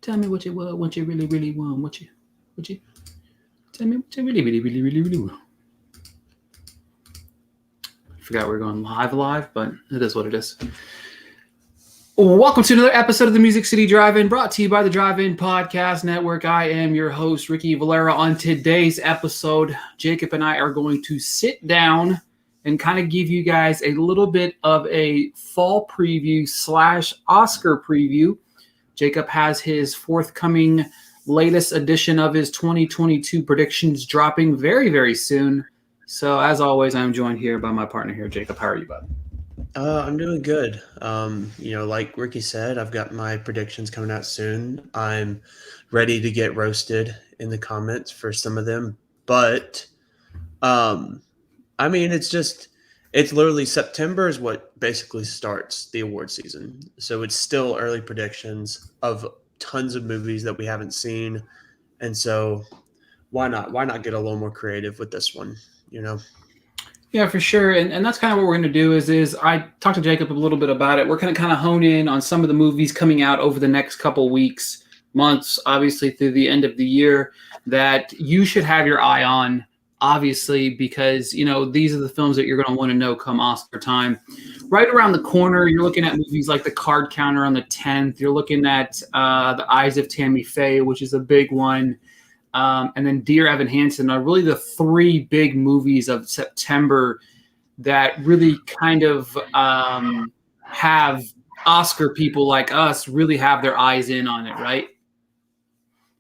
Tell me what you want, what you really, really want, what you, tell me what you really, really, really, really, really want. Forgot we were going live, but it is what it is. Welcome to another episode of the Music City Drive-In, brought to you by the Drive-In Podcast Network. I am your host, Ricky Valera. On today's episode, Jacob and I are going to sit down and kind of give you guys a little bit of a fall preview / Oscar preview. Jacob has his forthcoming latest edition of his 2022 predictions dropping very, very soon. So, as always, I'm joined here by my partner here, Jacob. How are you, bud? I'm doing good. Like Ricky said, I've got my predictions coming out soon. I'm ready to get roasted in the comments for some of them. But, it's literally September is what basically starts the award season. So it's still early predictions of tons of movies that we haven't seen. And so why not? Why not get a little more creative with this one, you know? Yeah, for sure. And that's kind of what we're going to do is I talked to Jacob a little bit about it. We're going to kind of hone in on some of the movies coming out over the next couple weeks, months, obviously through the end of the year that you should have your eye on, obviously, because, you know, these are the films that you're going to want to know come Oscar time. Right around the corner, you're looking at movies like The Card Counter on the 10th. You're looking at The Eyes of Tammy Faye, which is a big one. And then Dear Evan Hansen are really the three big movies of September that really kind of have Oscar people like us really have their eyes in on it, right?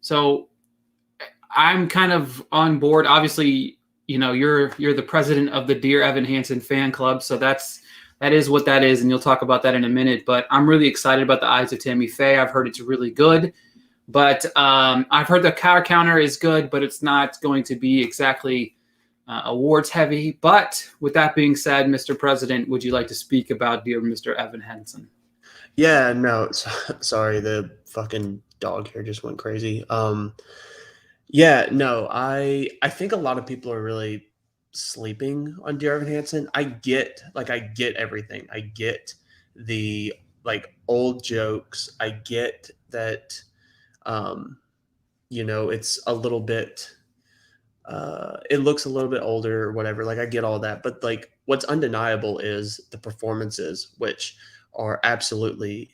So I'm kind of on board. Obviously, you know, you're the president of the Dear Evan Hansen fan club, so that is what that is, and you'll talk about that in a minute. But I'm really excited about The Eyes of Tammy Faye. I've heard it's really good. But I've heard the Card Counter is good, but it's not going to be exactly awards heavy. But with that being said, Mr. President, would you like to speak about Dear Mr. Evan Hansen? Yeah, no, sorry, the fucking dog here just went crazy. Yeah, no, I think a lot of people are really sleeping on Dear Evan Hansen. I get everything. I get the old jokes. I get that. It's a little bit, it looks a little bit older or whatever. I get all that, but what's undeniable is the performances, which are absolutely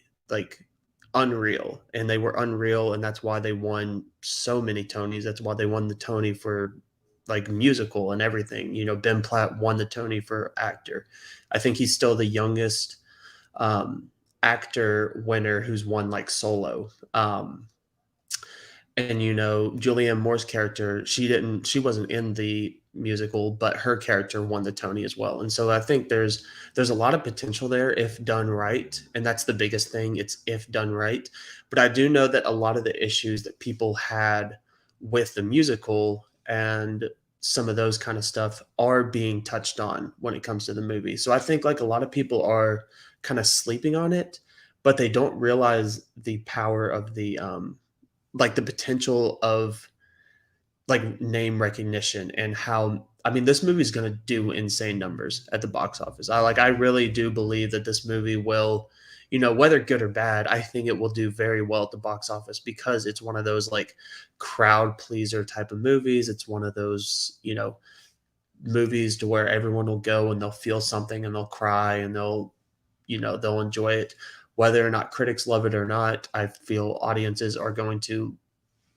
unreal, and they were unreal. And that's why they won so many Tonys. That's why they won the Tony for musical and everything. You know, Ben Platt won the Tony for actor. I think he's still the youngest, actor winner who's won solo. And Julianne Moore's character, she wasn't in the musical, but her character won the Tony as well. And so I think there's a lot of potential there if done right, and that's the biggest thing. It's if done right. But I do know that a lot of the issues that people had with the musical and some of those kind of stuff are being touched on when it comes to the movie. So I think a lot of people are kind of sleeping on it, but they don't realize the power of the the potential of name recognition and how, this movie is going to do insane numbers at the box office. I really do believe that this movie will, whether good or bad, I think it will do very well at the box office because it's one of those crowd pleaser type of movies. It's one of those, movies to where everyone will go and they'll feel something and they'll cry and they'll enjoy it. Whether or not critics love it or not, I feel audiences are going to,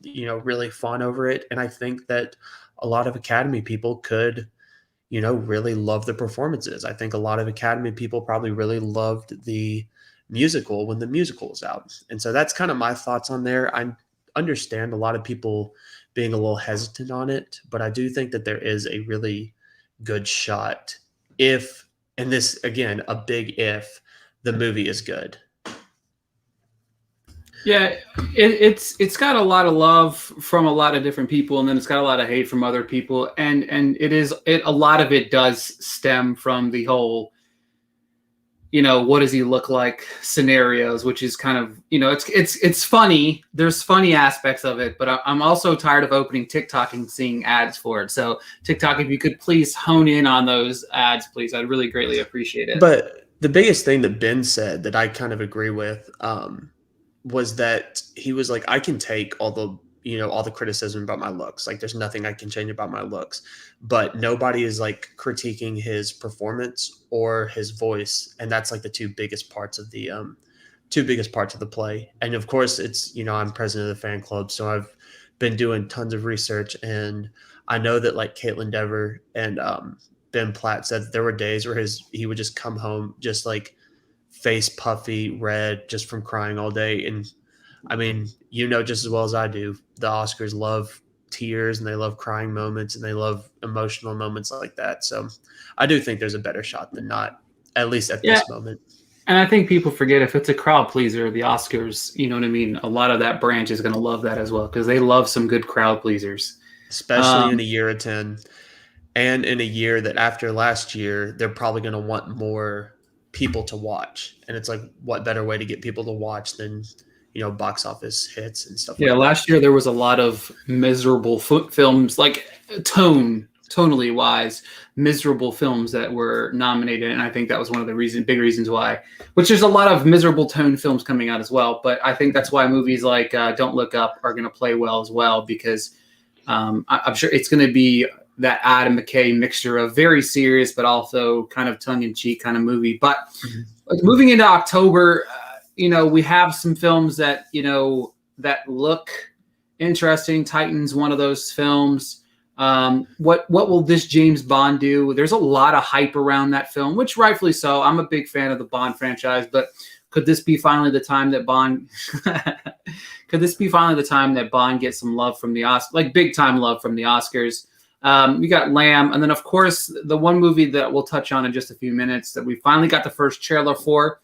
really fawn over it. And I think that a lot of Academy people could, really love the performances. I think a lot of Academy people probably really loved the musical when the musical was out. And so that's kind of my thoughts on there. I understand a lot of people being a little hesitant on it, but I do think that there is a really good shot if, and this, again, a big if, the movie is good. Yeah, it's got a lot of love from a lot of different people, and then it's got a lot of hate from other people, and a lot of it does stem from the whole, what does he look like scenarios, which is kind of, it's funny. There's funny aspects of it, but I'm also tired of opening TikTok and seeing ads for it. So TikTok, if you could please hone in on those ads, please, I'd really greatly appreciate it. But the biggest thing that Ben said that I kind of agree with, was that he was like, I can take all the, all the criticism about my looks. Like, there's nothing I can change about my looks, but nobody is like critiquing his performance or his voice. And that's like the two biggest parts of the play. And of course it's, I'm president of the fan club. So I've been doing tons of research, and I know that like Caitlin Dever and Ben Platt said that there were days where he would just come home just like face puffy red just from crying all day. And I mean, just as well as I do, the Oscars love tears and they love crying moments and they love emotional moments like that. So I do think there's a better shot than not, at least at this moment. And I think people forget, if it's a crowd pleaser, the Oscars, you know what I mean? A lot of that branch is going to love that as well, because they love some good crowd pleasers. Especially in a year of 10, and in a year that after last year, they're probably going to want more people to watch. And it's like, what better way to get people to watch than, box office hits and stuff like that. Yeah, last year there was a lot of miserable films, like tonally wise, miserable films that were nominated, and I think that was one of the big reasons why. Which there's a lot of miserable tone films coming out as well, but I think that's why movies like Don't Look Up are going to play well as well, because I'm sure it's going to be that Adam McKay mixture of very serious but also kind of tongue-in-cheek kind of movie. But moving into October, we have some films that that look interesting. Titan's one of those films. What will this James Bond do? There's a lot of hype around that film, which rightfully so. I'm a big fan of the Bond franchise, but could this be finally the time that Bond gets some love from the Oscars, like big time love from the Oscars? We got Lamb, and then of course the one movie that we'll touch on in just a few minutes that we finally got the first trailer for,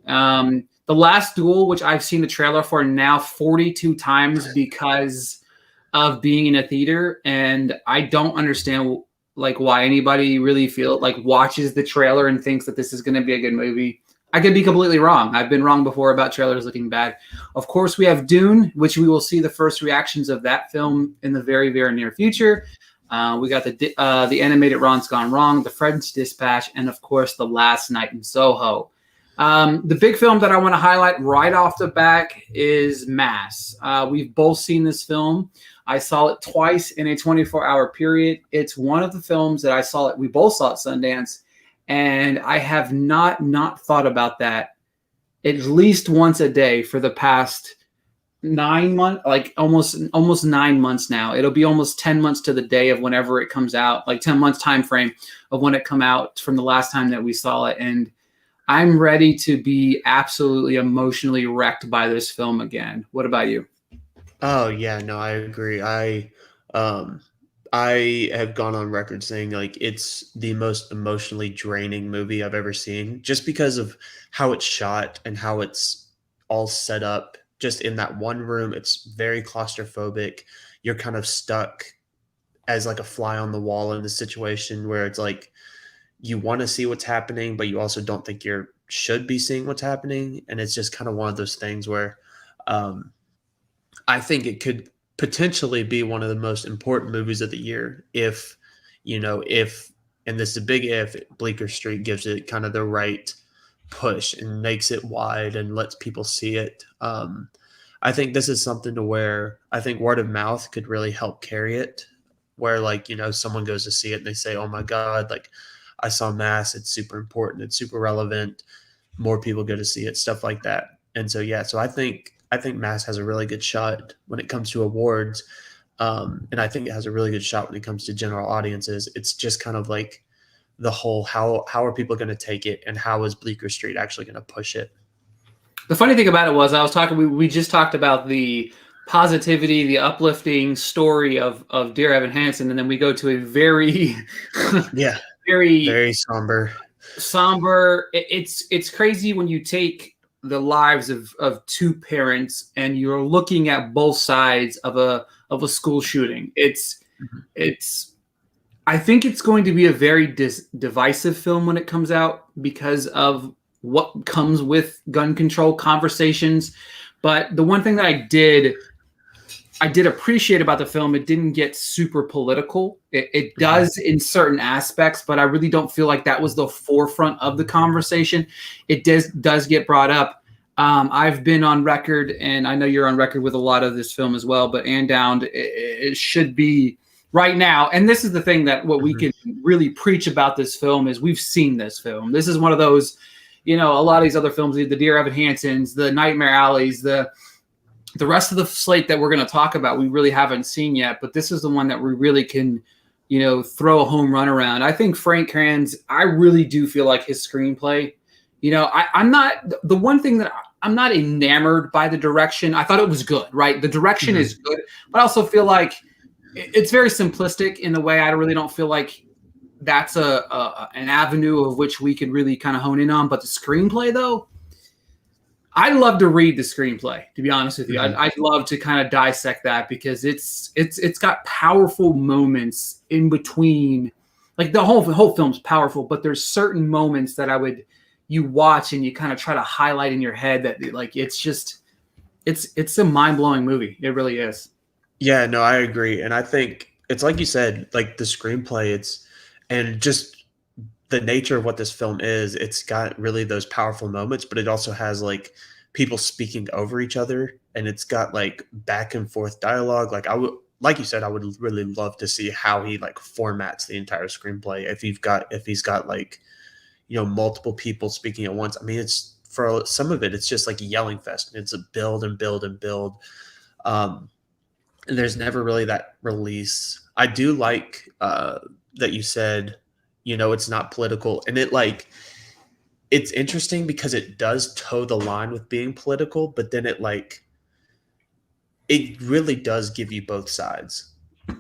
The Last Duel, which I've seen the trailer for now 42 times because of being in a theater, and I don't understand like why anybody really watches the trailer and thinks that this is going to be a good movie. I could be completely wrong. I've been wrong before about trailers looking bad. Of course, we have Dune, which we will see the first reactions of that film in the very, very near future. We got the animated Ron's Gone Wrong, The French Dispatch, and of course, The Last Night in Soho. The big film that I want to highlight right off the back is Mass. We've both seen this film. I saw it twice in a 24-hour period. It's one of the films that we both saw at Sundance, and I have not thought about that at least once a day for the past 9 months, like almost 9 months now. It'll be almost 10 months to the day of whenever it comes out, like 10 months time frame of when it come out from the last time that we saw it. And I'm ready to be absolutely emotionally wrecked by this film again. What about you? Oh yeah, no, I agree. I have gone on record saying like it's the most emotionally draining movie I've ever seen, just because of how it's shot and how it's all set up. Just in that one room, it's very claustrophobic. You're kind of stuck as like a fly on the wall in the situation where it's like you want to see what's happening, but you also don't think you should be seeing what's happening. And it's just kind of one of those things where I think it could potentially be one of the most important movies of the year if, and this is a big if, Bleecker Street gives it kind of the right push and makes it wide and lets people see it. I think this is something to where I think word of mouth could really help carry it, where someone goes to see it and they say, oh my God, like I saw Mass, it's super important, it's super relevant, more people go to see it, stuff like that. And so I think Mass has a really good shot when it comes to awards, and I think it has a really good shot when it comes to general audiences. It's just kind of like the whole how are people going to take it, and how is Bleecker Street actually going to push it? The funny thing about it was we just talked about the positivity, the uplifting story of Dear Evan Hansen, and then we go to a very very somber. It's crazy when you take the lives of two parents and you're looking at both sides of a school shooting. I think it's going to be a very divisive film when it comes out because of what comes with gun control conversations. But the one thing that I did appreciate about the film, it didn't get super political. It does in certain aspects, but I really don't feel like that was the forefront of the conversation. It does get brought up. I've been on record, and I know you're on record with a lot of this film as well, but and down, it should be right now. And this is the thing that what we Mhm. can really preach about this film is we've seen this film. This is one of those, a lot of these other films, the Dear Evan Hansen's, the Nightmare Alleys, the rest of the slate that we're going to talk about, we really haven't seen yet, but this is the one that we really can, throw a home run around. I think Frank Kranz, I really do feel like his screenplay, I'm not, the one thing that I'm not enamored by the direction. I thought it was good, right? The direction Mhm. is good, but I also feel like it's very simplistic in the way I really don't feel like that's an avenue of which we could really kind of hone in on. But the screenplay, though, I'd love to read the screenplay, to be honest with you. Mhm. I'd love to kind of dissect that because it's got powerful moments in between. Like the whole film's powerful, but there's certain moments that you watch and you kind of try to highlight in your head that like it's a mind-blowing movie. It really is. Yeah, no, I agree. And I think it's like you said, like the screenplay, and just the nature of what this film is, it's got really those powerful moments, but it also has like people speaking over each other, and it's got like back and forth dialogue. Like you said, I would really love to see how he like formats the entire screenplay. If he's got like, multiple people speaking at once. I mean, it's for some of it, it's just like a yelling fest. And it's a build and build and build. Um, and there's never really that release. I do like that you said, it's not political, and it's interesting because it does toe the line with being political, but then it really does give you both sides.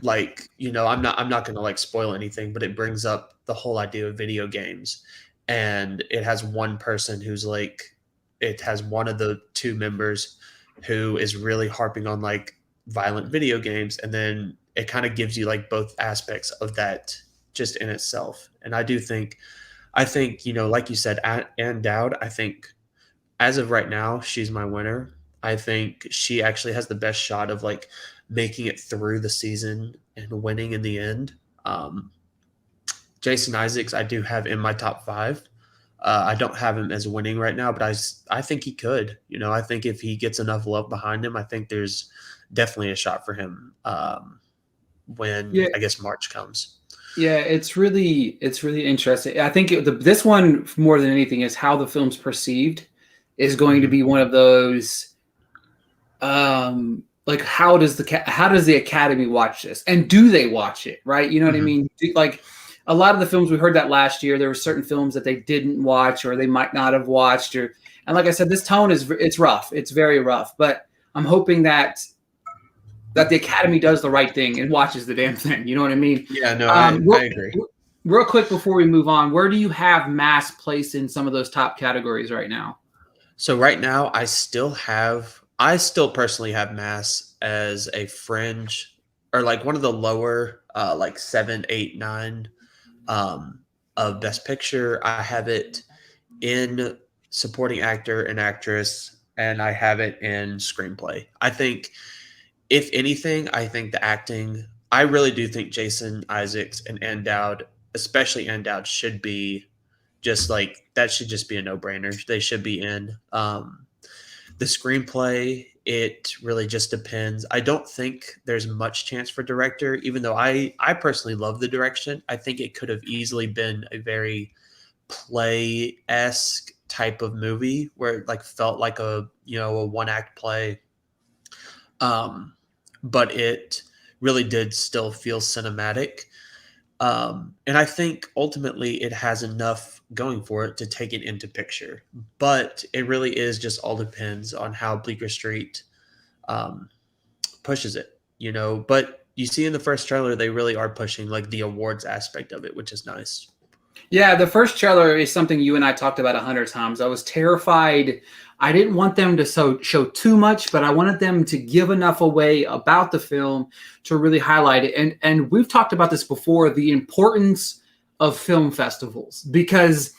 Like, I'm not going to like spoil anything, but it brings up the whole idea of video games, and it has one person it has one of the two members who is really harping on like violent video games, and then it kind of gives you like both aspects of that just in itself. And I think, like you said, Ann Dowd, I think as of right now, she's my winner. I think she actually has the best shot of like making it through the season and winning in the end. Um, Jason Isaacs, I do have in my top five. I don't have him as winning right now, but I think he could. I think if he gets enough love behind him, I think there's definitely a shot for him when Yeah, I guess March comes. yeah, it's really interesting. I think this one more than anything is how the film's perceived is going to Mhm. be one of those. Like how does the Academy watch this, and do they watch it, right? You know what I Mhm. mean? Like a lot of the films we heard that last year, there were certain films that they didn't watch or they might not have watched, and like I said, this tone it's rough, it's very rough, but I'm hoping that the Academy does the right thing and watches the damn thing. You know what I mean? Yeah, no, I agree. Real quick before we move on, where do you have Mass placed in some of those top categories right now? So right now, I still personally have Mass as a fringe or like one of the lower, like 7, 8, 9 of Best Picture. I have it in supporting actor and actress, and I have it in screenplay. I think, if anything, I think the acting. I really do think Jason Isaacs and Ann Dowd, especially Ann Dowd, should be just like that. Should just be a no brainer. They should be in. The screenplay, it really just depends. I don't think there's much chance for director, even though I personally love the direction. I think it could have easily been a very play-esque type of movie where it like felt like a one act play. Um, but it really did still feel cinematic. And I think ultimately it has enough going for it to take it into picture. But it really is just all depends on how Bleecker Street um, pushes it, But you see in the first trailer, they really are pushing like the awards aspect of it, which is nice. Yeah, the first trailer is something you and I talked about 100 times. I was terrified. I didn't want them to show too much, but I wanted them to give enough away about the film to really highlight it. And we've talked about this before, the importance of film festivals, because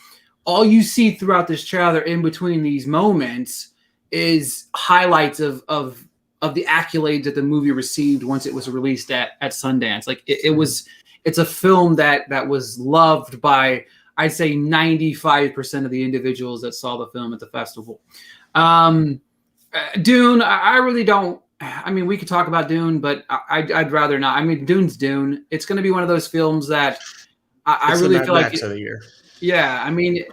all you see throughout this trailer in between these moments is highlights of the accolades that the movie received once it was released at Sundance. Like it's a film that was loved by, I'd say, 95% of the individuals that saw the film at the festival. Dune, I really don't. I mean, we could talk about Dune, but I'd rather not. I mean, Dune's Dune. It's going to be one of those films that I It's the really Mad feel like, Max of the year. yeah, I mean,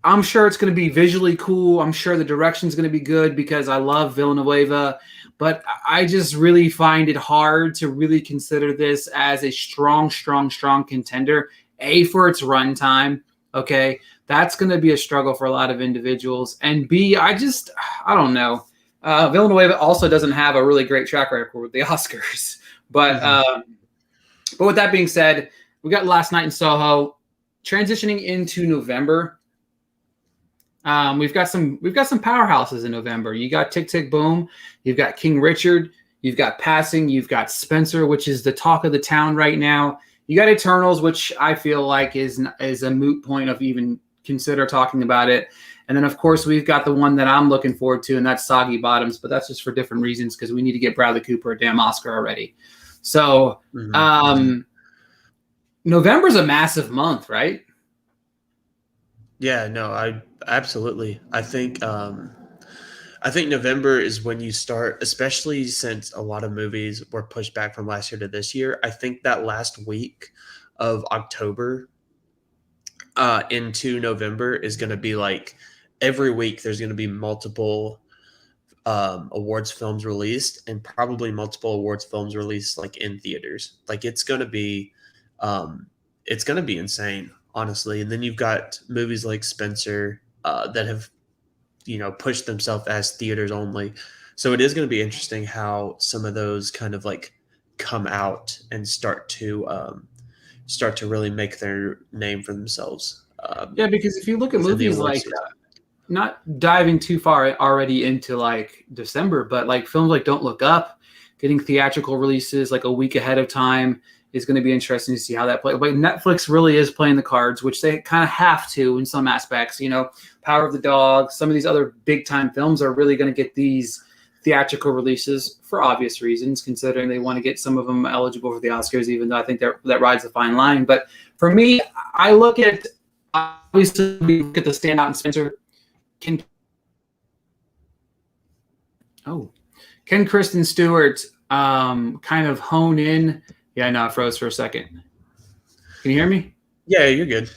I'm sure it's going to be visually cool. I'm sure the direction's going to be good because I love Villanueva, but I just really find it hard to really consider this as a strong, strong, strong contender. A, for its runtime. Okay. That's going to be a struggle for a lot of individuals. And B, I don't know. Villanueva also doesn't have a really great track record with the Oscars. But, but with that being said, we got Last Night in Soho transitioning into November. We've got some powerhouses in November. You got Tick Tick Boom, you've got King Richard, you've got Passing, you've got Spencer, which is the talk of the town right now. You got Eternals, which I feel like is a moot point of even consider talking about it. And then of course we've got the one that I'm looking forward to, and that's Soggy Bottoms, but that's just for different reasons because we need to get Bradley Cooper a damn Oscar already. So November's a massive month, right? Yeah, no, I absolutely. I think November is when you start, especially since a lot of movies were pushed back from last year to this year. I think that last week of October into November is going to be like every week there's going to be multiple awards films released, and probably multiple awards films released like in theaters. Like it's going to be insane, honestly. And then you've got movies like Spencer that have, pushed themselves as theaters only. So it is going to be interesting how some of those kind of like come out and start to really make their name for themselves. Yeah, because if you look at movies like, not diving too far already into like December, but like films like Don't Look Up, getting theatrical releases like a week ahead of time is going to be interesting to see how that plays. But Netflix really is playing the cards, which they kind of have to in some aspects. Power of the Dog, some of these other big time films are really going to get these theatrical releases for obvious reasons, considering they want to get some of them eligible for the Oscars, even though I think that rides a fine line. But for me, I look at, obviously, we look at the standout in Spencer. Can Kristen Stewart kind of hone in? Yeah, no, I froze for a second. Can you hear me? Yeah, you're good.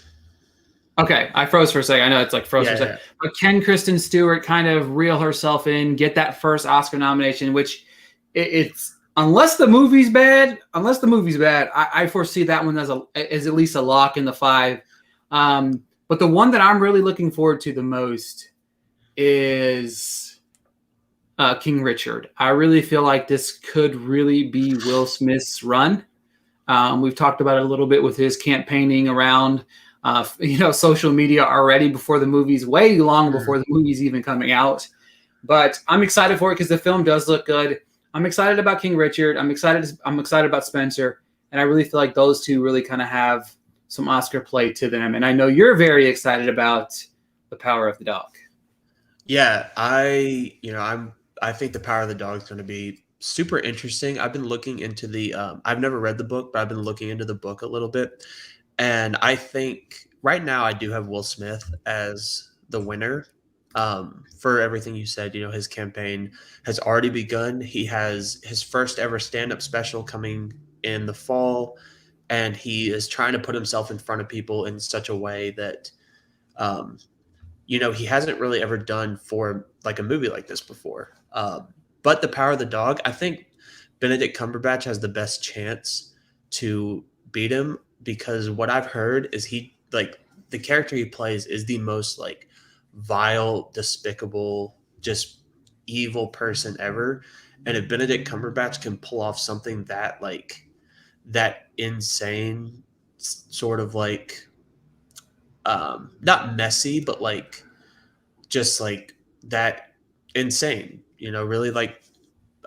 Okay, I froze for a second. I know it's like froze for a second. Yeah. But can Kristen Stewart kind of reel herself in, get that first Oscar nomination, which it's unless the movie's bad, I foresee that one as at least a lock in the 5. But the one that I'm really looking forward to the most is King Richard. I really feel like this could really be Will Smith's run. We've talked about it a little bit with his campaigning around, social media already before the movie's way long before the movie's even coming out. But I'm excited for it because the film does look good. I'm excited about King Richard. I'm excited about Spencer. And I really feel like those two really kind of have some Oscar play to them. And I know you're very excited about The Power of the Dog. Yeah, I think The Power of the Dog is going to be super interesting. I've been looking into the I've never read the book, but I've been looking into the book a little bit. And I think right now I do have Will Smith as the winner. For everything you said, his campaign has already begun. He has his first ever stand-up special coming in the fall, and he is trying to put himself in front of people in such a way that he hasn't really ever done for like a movie like this before. But The Power of the Dog, I think Benedict Cumberbatch has the best chance to beat him, because what I've heard is the character he plays is the most like vile, despicable, just evil person ever. And if Benedict Cumberbatch can pull off something that insane, sort of like not messy, but like just like that insane, really like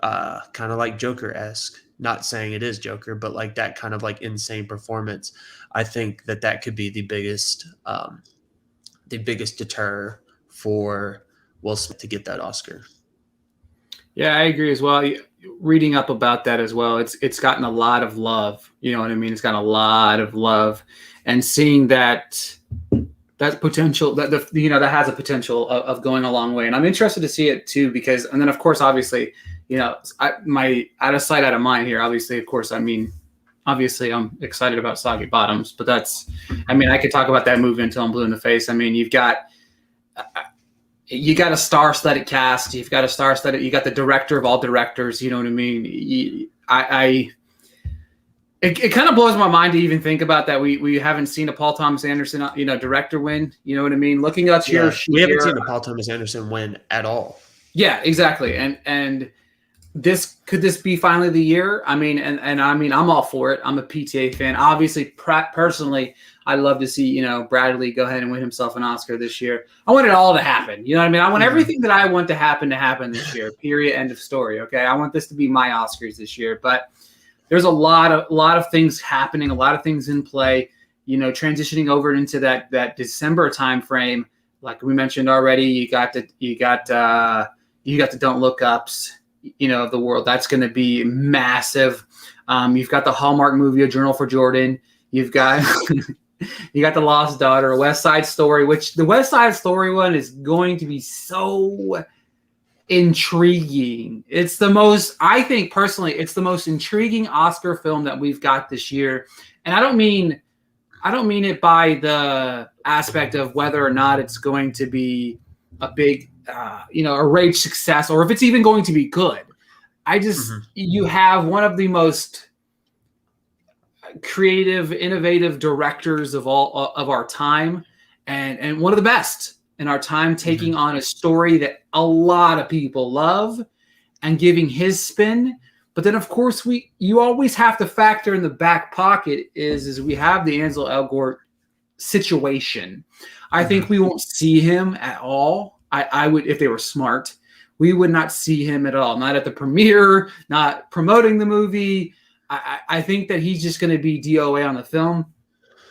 kind of like Joker-esque. Not saying it is Joker, but like that kind of like insane performance. I think that could be the biggest deter for Will Smith to get that Oscar. Yeah, I agree as well. Reading up about that as well, it's gotten a lot of love. You know what I mean? It's gotten a lot of love, and seeing that that potential that that has a potential of going a long way, and I'm interested to see it too because, and then of course, obviously, my out of sight, out of mind here. Obviously, of course, I mean, obviously, I'm excited about Soggy Bottoms, but I mean, I could talk about that movie until I'm blue in the face. I mean, you got a star-studded cast. You got the director of all directors. You know what I mean? It kind of blows my mind to even think about that. We haven't seen a Paul Thomas Anderson, director win. You know what I mean? Looking up here, we haven't seen a Paul Thomas Anderson win at all. Yeah, exactly. And could this be finally the year? I mean, and I mean, I'm all for it. I'm a PTA fan. Obviously, personally, I'd love to see Bradley go ahead and win himself an Oscar this year. I want it all to happen. You know what I mean? I want everything that I want to happen this year. Period. End of story. Okay. I want this to be my Oscars this year, but there's a lot of things happening, a lot of things in play, transitioning over into that December timeframe. Like we mentioned already, you got the Don't Look Ups, of the world. That's going to be massive. You've got the Hallmark movie, A Journal for Jordan. You've got you got The Lost Daughter, A West Side Story, which the West Side Story one is going to be so intriguing. I think personally, it's the most intriguing Oscar film that we've got this year. And I don't mean it by the aspect of whether or not it's going to be a big, a rage success, or if it's even going to be good. You have one of the most creative, innovative directors of all of our time, and one of the best in our time, taking on a story that a lot of people love and giving his spin. But then, of course, you always have to factor in the back pocket is we have the Ansel Elgort situation. I think we won't see him at all. I would, if they were smart, we would not see him at all. Not at the premiere, not promoting the movie. I think that he's just going to be DOA on the film.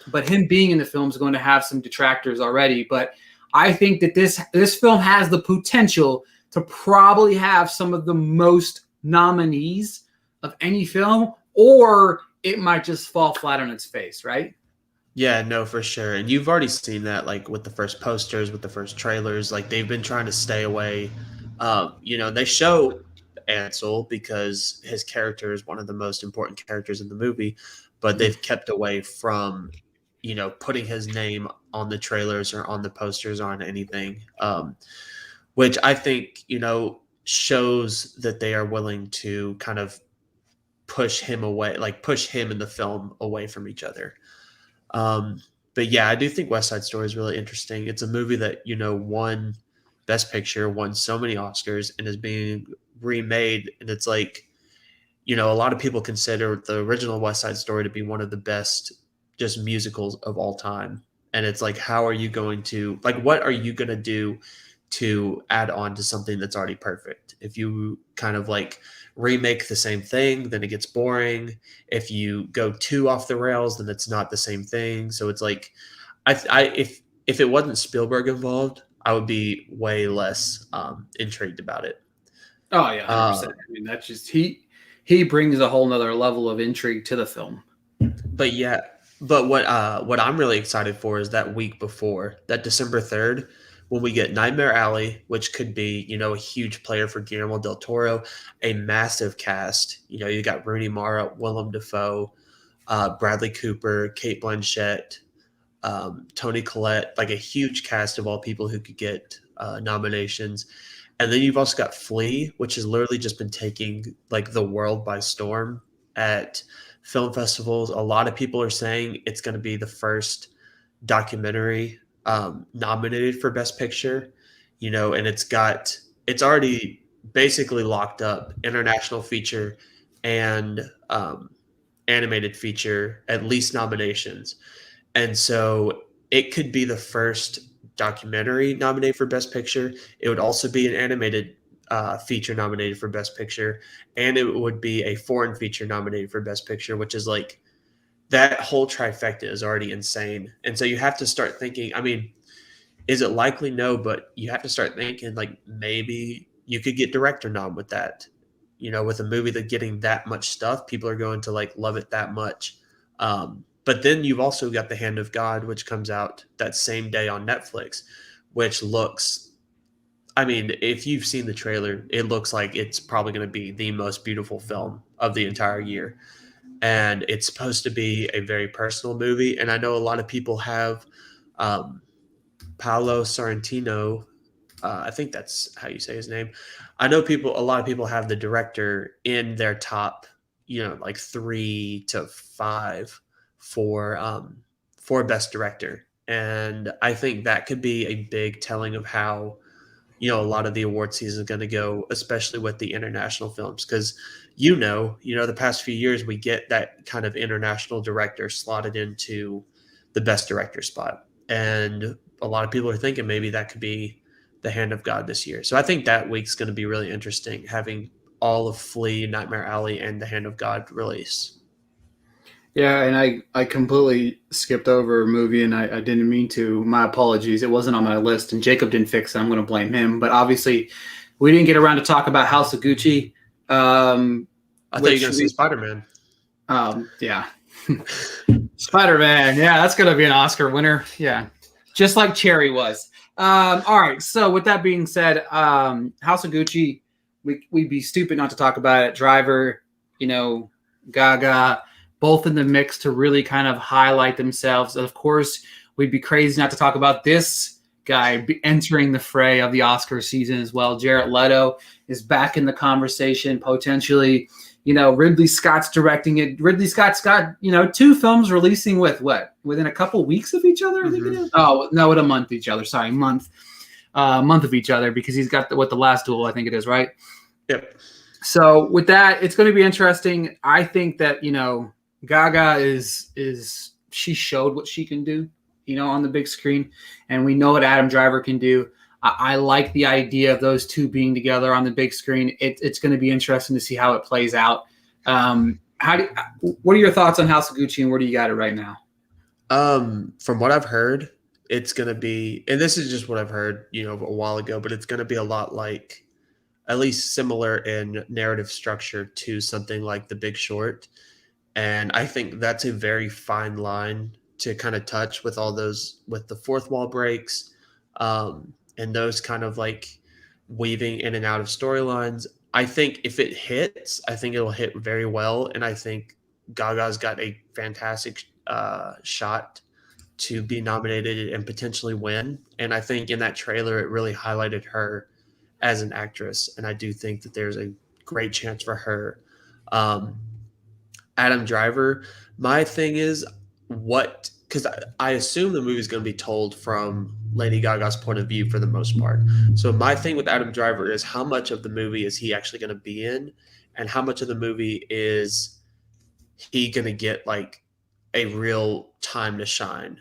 But him being in the film is going to have some detractors already. But I think that this film has the potential to probably have some of the most nominees of any film, or it might just fall flat on its face, right? Yeah, no, for sure. And you've already seen that, like with the first posters, with the first trailers, like they've been trying to stay away. They show Ansel because his character is one of the most important characters in the movie, but they've kept away from putting his name on the trailers or on the posters or on anything, which I think, shows that they are willing to kind of push him away, like push him and the film away from each other. But yeah, I do think West Side Story is really interesting. It's a movie that, won Best Picture, won so many Oscars, and is being remade. And it's like, a lot of people consider the original West Side Story to be one of the best just musicals of all time. And it's like, how are you going to, like, what are you going to do to add on to something that's already perfect? If you kind of like remake the same thing, then it gets boring. If you go too off the rails, then it's not the same thing. So it's like, if it wasn't Spielberg involved, I would be way less intrigued about it. Oh yeah, 100%. I mean, that's just he brings a whole nother level of intrigue to the film. But what I'm really excited for is that week before, that December 3rd, when we get Nightmare Alley, which could be, a huge player for Guillermo del Toro, a massive cast. You got Rooney Mara, Willem Dafoe, Bradley Cooper, Cate Blanchett, Toni Collette, like a huge cast of all people who could get nominations. And then you've also got Flea, which has literally just been taking like the world by storm at film festivals. A lot of people are saying it's going to be the first documentary nominated for Best Picture, and it's already basically locked up international feature and animated feature, at least nominations. And so it could be the first documentary nominated for Best Picture. It would also be an animated feature nominated for Best Picture, and it would be a foreign feature nominated for Best Picture, which is like, that whole trifecta is already insane. And so you have to start thinking, I mean, is it likely? No, but you have to start thinking like maybe you could get director nom with that. With a movie that getting that much stuff, people are going to like love it that much. But then you've also got The Hand of God, which comes out that same day on Netflix, which looks, I mean, if you've seen the trailer, it looks like it's probably going to be the most beautiful film of the entire year. And it's supposed to be a very personal movie. And I know a lot of people have um, Paolo Sorrentino. I think that's how you say his name. I know a lot of people have the director in their top, like 3 to 5 for best director, and I think that could be a big telling of how a lot of the award season is going to go, especially with the international films, because the past few years we get that kind of international director slotted into the best director spot, and a lot of people are thinking maybe that could be The Hand of God this year. So I think that week's going to be really interesting, having all of Flea, Nightmare Alley, and The Hand of God release. Yeah, and I completely skipped over a movie, and I didn't mean to. My apologies. It wasn't on my list, and Jacob didn't fix it. I'm going to blame him. But obviously, we didn't get around to talk about House of Gucci. I thought you were going to say Spider-Man. Yeah. Spider-Man. Yeah, that's going to be an Oscar winner. Yeah, just like Cherry was. All right. So with that being said, House of Gucci, we'd be stupid not to talk about it. Driver, Gaga, both in the mix to really kind of highlight themselves. Of course, we'd be crazy not to talk about this guy entering the fray of the Oscar season as well. Jared Leto is back in the conversation, potentially. Ridley Scott's directing it. Ridley Scott's got, 2 films releasing within a couple weeks of each other, I think it is? Oh, no, with a month each other. Sorry, month of each other, because he's got The Last Duel, I think it is, right? Yep. So with that, it's going to be interesting. I think that, Gaga she showed what she can do, on the big screen, and we know what Adam Driver can do. I like the idea of those two being together on the big screen. It's going to be interesting to see how it plays out. What are your thoughts on House of Gucci, and where do you got it right now? From what I've heard, it's going to be, and this is just what I've heard, a while ago, but it's going to be a lot like, at least similar in narrative structure to something like The Big Short. And I think that's a very fine line to kind of touch with all those, with the fourth wall breaks, and those kind of like weaving in and out of storylines. I think if it hits, I think it'll hit very well. And I think Gaga's got a fantastic shot to be nominated and potentially win. And I think in that trailer, it really highlighted her as an actress. And I do think that there's a great chance for her. Adam Driver, my thing is because I assume the movie is going to be told from Lady Gaga's point of view for the most part. So my thing with Adam Driver is how much of the movie is he actually going to be in, and how much of the movie is he going to get like a real time to shine.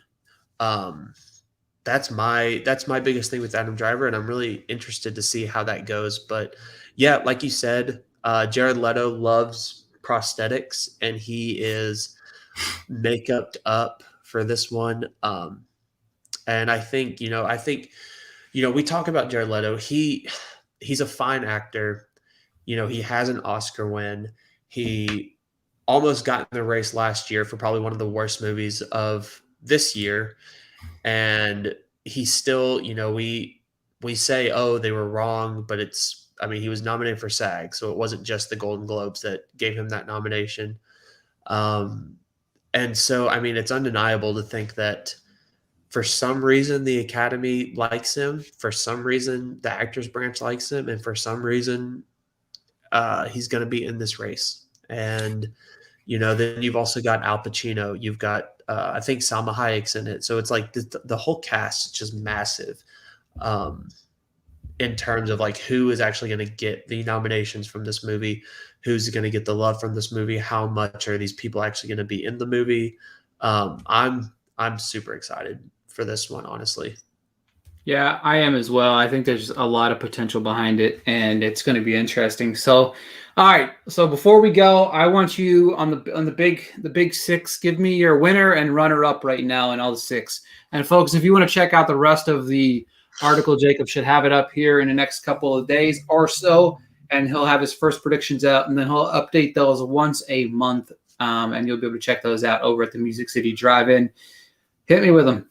That's my biggest thing with Adam Driver, and I'm really interested to see how that goes. But yeah, like you said, Jared Leto loves prosthetics, and he is makeuped up for this one. And I think we talk about Jared Leto. He's a fine actor. He has an Oscar win. He almost got in the race last year for probably one of the worst movies of this year. And he still, we say, oh, they were wrong, but he was nominated for SAG, so it wasn't just the Golden Globes that gave him that nomination. And so, it's undeniable to think that for some reason the Academy likes him, for some reason the Actors Branch likes him, and for some reason he's going to be in this race. And, then you've also got Al Pacino. You've got, I think Salma Hayek's in it. So it's like the whole cast is just massive. In terms of like who is actually going to get the nominations from this movie, who's going to get the love from this movie, how much are these people actually going to be in the movie. I'm super excited for this one, honestly. Yeah, I am as well. I think there's a lot of potential behind it, and it's going to be interesting. So, all right. So before we go, I want you on the big six. Give me your winner and runner up right now in all the 6. And folks, if you want to check out the rest of the article, Jacob should have it up here in the next couple of days or so, and he'll have his first predictions out, and then he'll update those once a month and you'll be able to check those out over at the Music City Drive-In. Hit me with them.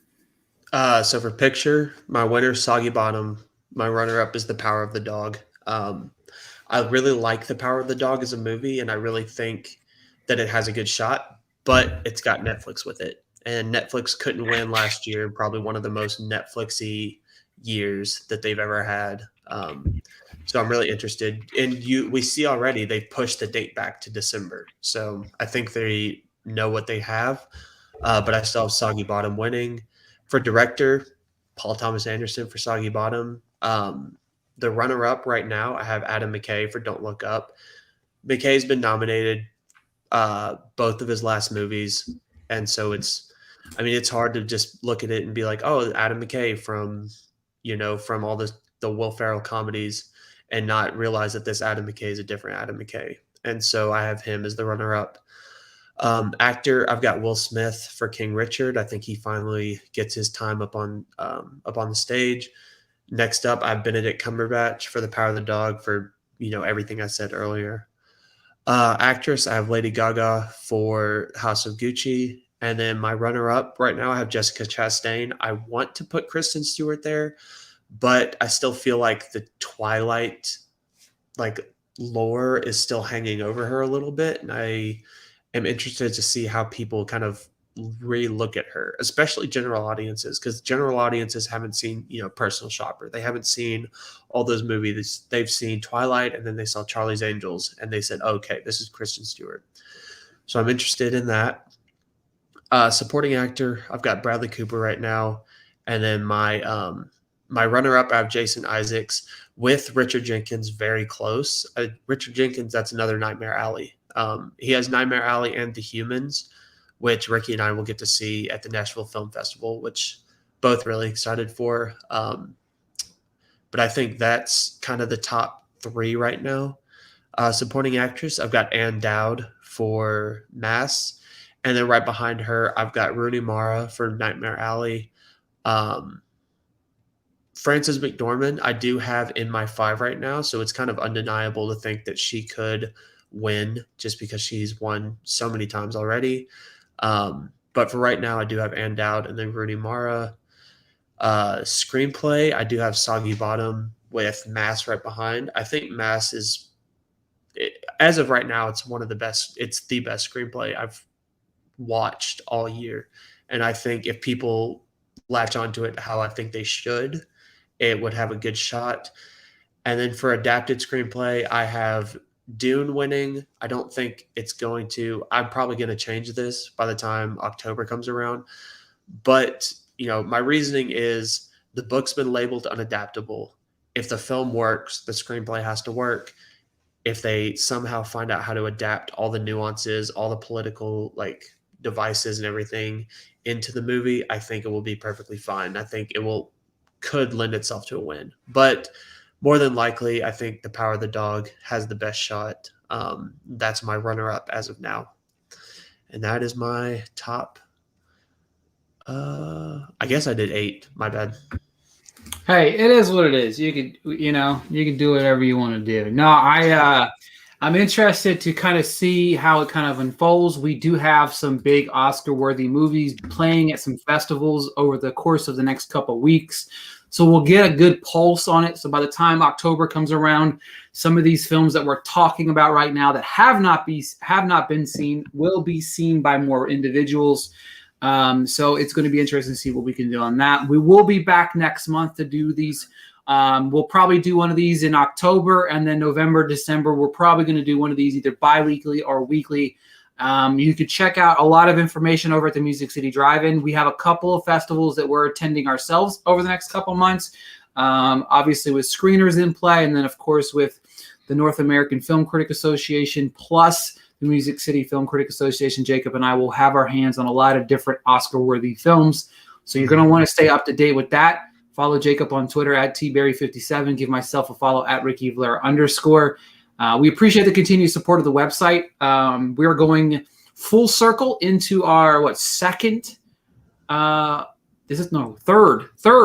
So for picture, my winner, Soggy Bottom. My runner-up is The Power of the Dog. I really like The Power of the Dog as a movie, and I really think that it has a good shot, but it's got Netflix with it. And Netflix couldn't win last year, probably one of the most Netflixy years that they've ever had. So I'm really interested. And we see already they've pushed the date back to December. So I think they know what they have. But I still have Soggy Bottom winning. For director, Paul Thomas Anderson for Soggy Bottom. The runner-up right now, I have Adam McKay for Don't Look Up. McKay's been nominated both of his last movies, and so it's hard to just look at it and be like, oh, Adam McKay from all the Will Ferrell comedies, and not realize that this Adam McKay is a different Adam McKay. And so I have him as the runner-up. Actor, I've got Will Smith for King Richard. I think he finally gets his time up on the stage. Next up, I have Benedict Cumberbatch for The Power of the Dog for everything I said earlier. Actress, I have Lady Gaga for House of Gucci. And then my runner-up right now, I have Jessica Chastain. I want to put Kristen Stewart there, but I still feel like the Twilight lore is still hanging over her a little bit. And I am interested to see how people kind of re-look at her, especially general audiences, because general audiences haven't seen Personal Shopper. They haven't seen all those movies. They've seen Twilight, and then they saw Charlie's Angels, and they said, okay, this is Kristen Stewart. So I'm interested in that. Supporting actor, I've got Bradley Cooper right now, and then my runner-up, I have Jason Isaacs with Richard Jenkins very close. Richard Jenkins, that's another Nightmare Alley. He has Nightmare Alley and The Humans, which Ricky and I will get to see at the Nashville Film Festival, which both really excited for. But I think that's kind of the top three right now. Supporting actress, I've got Ann Dowd for Mass. And then right behind her, I've got Rooney Mara for Nightmare Alley. Frances McDormand, I do have in my 5 right now, so it's kind of undeniable to think that she could win just because she's won so many times already. But for right now, I do have Ann Dowd and then Rooney Mara. Screenplay, I do have Soggy Bottom with Mass right behind. I think Mass is, as of right now, it's one of the best. It's the best screenplay I've watched all year. And I think if people latch onto it how I think they should, it would have a good shot. And then for adapted screenplay, I have Dune winning. I don't think it's going to. I'm probably going to change this by the time October comes around. But, my reasoning is the book's been labeled unadaptable. If the film works, the screenplay has to work. If they somehow find out how to adapt all the nuances, all the political devices and everything into the movie, I think it will be perfectly fine. I think it could lend itself to a win. But more than likely, I think The Power of the Dog has the best shot. That's my runner-up as of now. And that is my top. I guess I did 8. My bad. Hey, it is what it is. You can do whatever you want to do. No, I'm interested to kind of see how it kind of unfolds. We do have some big Oscar-worthy movies playing at some festivals over the course of the next couple of weeks. So we'll get a good pulse on it. So by the time October comes around, some of these films that we're talking about right now that have not been seen will be seen by more individuals. So it's going to be interesting to see what we can do on that. We will be back next month to do these. We'll probably do one of these in October, and then November, December, we're probably going to do one of these either bi-weekly or weekly. You could check out a lot of information over at the Music City Drive-In. We have a couple of festivals that we're attending ourselves over the next couple of months, obviously with screeners in play, and then, of course, with the North American Film Critic Association, plus the Music City Film Critic Association. Jacob and I will have our hands on a lot of different Oscar-worthy films. So you're going to want to stay up to date with that. Follow Jacob on Twitter at tberry57. Give myself a follow at @RickyVlair_. We appreciate the continued support of the website. We are going full circle into our third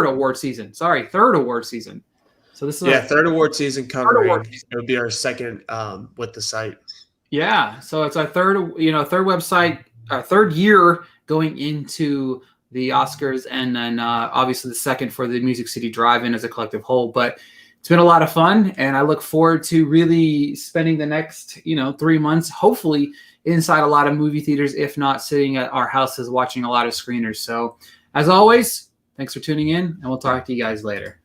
award season. Third award season. So this is third award season covering. It would be our second with the site. Yeah, so it's our third website, our third year going into the Oscars, and then obviously the second for the Music City Drive-In as a collective whole. But it's been a lot of fun, and I look forward to really spending the next 3 months, hopefully inside a lot of movie theaters, if not sitting at our houses watching a lot of screeners. So, as always, thanks for tuning in, and we'll talk to you guys later.